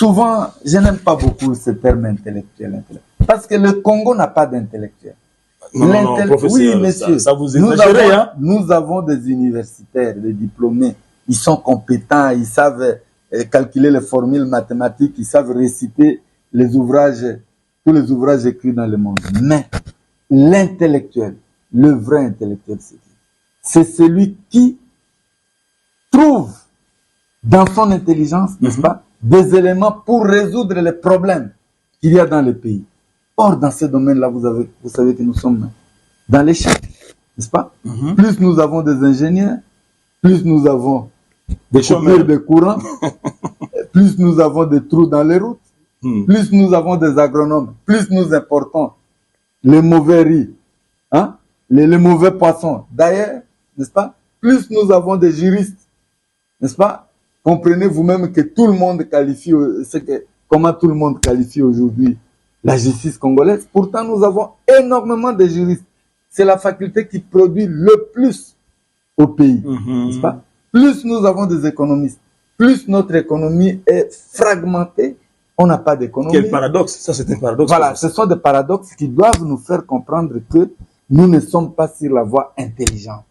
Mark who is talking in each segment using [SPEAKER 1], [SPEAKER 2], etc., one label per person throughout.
[SPEAKER 1] souvent, je n'aime pas beaucoup ce terme intellectuel. Parce que le Congo n'a pas d'intellectuel.
[SPEAKER 2] Non, professeur,
[SPEAKER 1] oui, messieurs,
[SPEAKER 2] ça vous exagérez, hein?
[SPEAKER 1] Nous avons des universitaires, des diplômés. Ils sont compétents, ils savent calculer les formules mathématiques, ils savent réciter les ouvrages, tous les ouvrages écrits dans le monde. Mais l'intellectuel, le vrai intellectuel, c'est celui qui trouve dans son intelligence, n'est-ce pas, des éléments pour résoudre les problèmes qu'il y a dans le pays. Or, dans ce domaine-là, vous savez que nous sommes dans l'échec, n'est-ce pas? Plus nous avons des ingénieurs, plus nous avons des coupures de courant, plus nous avons des trous dans les routes, plus nous avons des agronomes, plus nous importons les mauvais riz, hein, les mauvais poissons. D'ailleurs, n'est-ce pas? Plus nous avons des juristes, n'est-ce pas? Comprenez vous-même que tout le monde qualifie, comment tout le monde qualifie aujourd'hui la justice congolaise. Pourtant, nous avons énormément de juristes. C'est la faculté qui produit le plus au pays, n'est-ce pas? Plus nous avons des économistes, plus notre économie est fragmentée, on n'a pas d'économie.
[SPEAKER 2] Quel paradoxe, ça c'est un paradoxe.
[SPEAKER 1] Voilà, ce sont des paradoxes qui doivent nous faire comprendre que nous ne sommes pas sur la voie intelligente.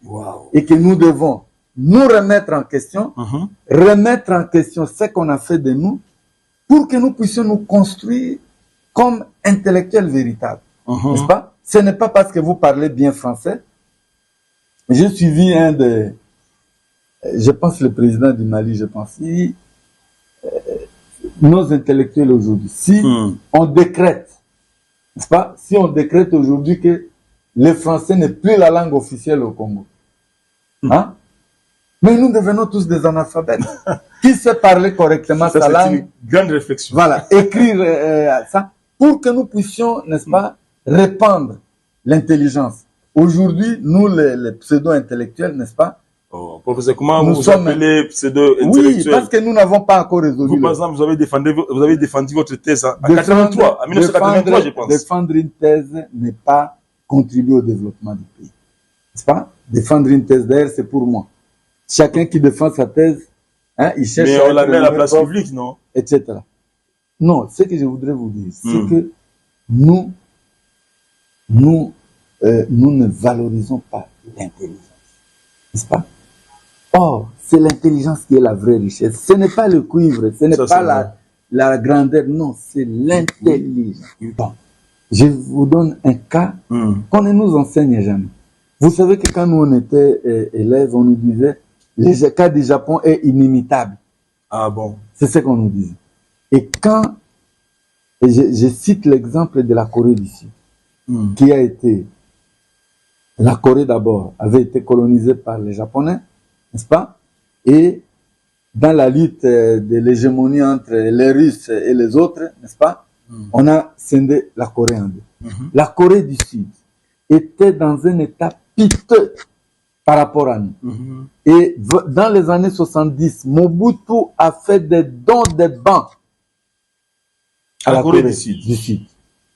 [SPEAKER 1] Et que nous devons nous remettre en question, remettre en question ce qu'on a fait de nous pour que nous puissions nous construire comme intellectuels véritables. N'est-ce pas? Ce n'est pas parce que vous parlez bien français. J'ai suivi je pense le président du Mali, je pense. Nos intellectuels aujourd'hui, si on décrète, n'est-ce pas? Si on décrète aujourd'hui que le français n'est plus la langue officielle au Congo, hein? Mais nous devenons tous des analphabètes. Qui sait parler correctement sa langue?
[SPEAKER 2] C'est une grande réflexion.
[SPEAKER 1] Voilà, écrire ça, pour que nous puissions, n'est-ce pas, répandre l'intelligence. Aujourd'hui, nous, les pseudo-intellectuels, n'est-ce pas?
[SPEAKER 2] Oh, professeur, comment vous appelez pseudo-intellectuels?
[SPEAKER 1] Oui, parce que nous n'avons pas encore résolu.
[SPEAKER 2] Vous, par exemple, vous avez défendu votre thèse en 1983, je pense.
[SPEAKER 1] Défendre une thèse n'est pas contribuer au développement du pays. N'est-ce pas? Défendre une thèse, d'ailleurs, c'est pour moi. Chacun qui défend sa thèse, hein, il cherche
[SPEAKER 2] à on la met à la place publique, non?
[SPEAKER 1] Etc. Non, ce que je voudrais vous dire, c'est que nous ne valorisons pas l'intelligence. N'est-ce pas? Or, c'est l'intelligence qui est la vraie richesse. Ce n'est pas le cuivre, ce n'est pas la grandeur, non, c'est l'intelligence. Bon, je vous donne un cas qu'on ne nous enseigne jamais. Vous savez que quand nous on était élèves, on nous disait le cas du Japon est inimitable.
[SPEAKER 2] Ah bon?
[SPEAKER 1] C'est ce qu'on nous disait. Et quand je cite l'exemple de la Corée du Sud, qui a été, la Corée d'abord avait été colonisée par les Japonais, n'est-ce pas? Et dans la lutte de l'hégémonie entre les Russes et les autres, n'est-ce pas? On a scindé la Corée en deux. La Corée du Sud était dans un état piteux par rapport à nous. Et dans les années 70, Mobutu a fait des dons de banques à la Corée du Sud.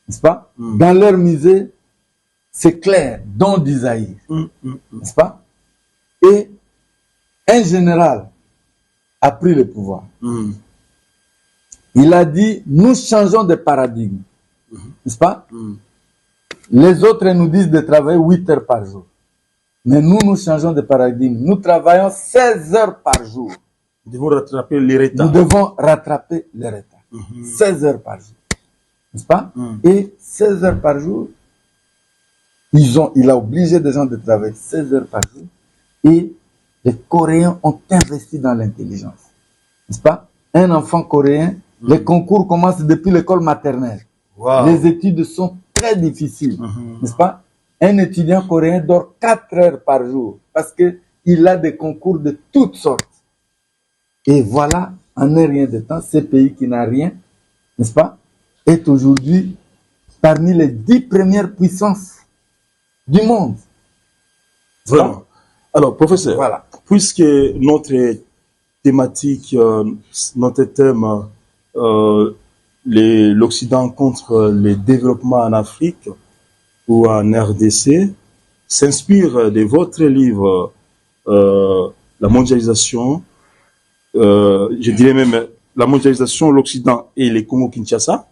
[SPEAKER 1] N'est-ce pas? Dans leur musée, c'est clair, dons d'Isaïe. N'est-ce pas? Et un général a pris le pouvoir. Il a dit, nous changeons de paradigme. N'est-ce pas? Les autres nous disent de travailler 8 heures par jour. Mais nous changeons de paradigme. Nous travaillons 16 heures par jour.
[SPEAKER 2] Nous devons rattraper les retards.
[SPEAKER 1] Nous devons rattraper les retards. 16 heures par jour. N'est-ce pas? Et 16 heures par jour, il a obligé des gens de travailler 16 heures par jour. Et les Coréens ont investi dans l'intelligence. N'est-ce pas? Un enfant coréen, les concours commencent depuis l'école maternelle. Les études sont très difficiles. N'est-ce pas? Un étudiant coréen dort 4 heures par jour parce qu'il a des concours de toutes sortes. Et voilà, en un rien de temps, ce pays qui n'a rien, n'est-ce pas, est aujourd'hui parmi les 10 premières puissances du monde.
[SPEAKER 2] Vraiment. Alors, professeur, voilà. Puisque notre thématique, notre thème, l'Occident contre le développement en Afrique ou en RDC, s'inspire de votre livre La mondialisation, je dirais même la mondialisation, l'Occident et les Congo-Kinshasa.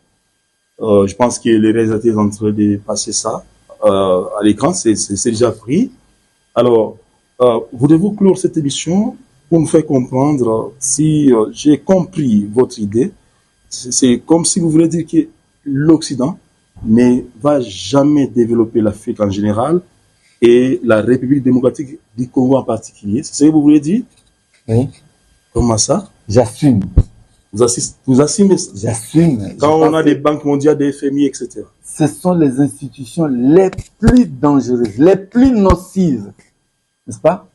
[SPEAKER 2] Je pense que les réalisateurs sont en train de passer ça à l'écran, c'est déjà pris. Alors, voulez-vous clore cette émission pour nous faire comprendre si j'ai compris votre idée? C'est comme si vous voulez dire que l'Occident ne va jamais développer l'Afrique en général et la République démocratique du Congo en particulier. C'est ce que vous voulez dire?
[SPEAKER 1] Oui.
[SPEAKER 2] Comment ça?
[SPEAKER 1] J'assume.
[SPEAKER 2] Vous assumez ça?
[SPEAKER 1] J'assume.
[SPEAKER 2] Quand on a des banques mondiales, des FMI, etc.
[SPEAKER 1] Ce sont les institutions les plus dangereuses, les plus nocives, n'est-ce pas?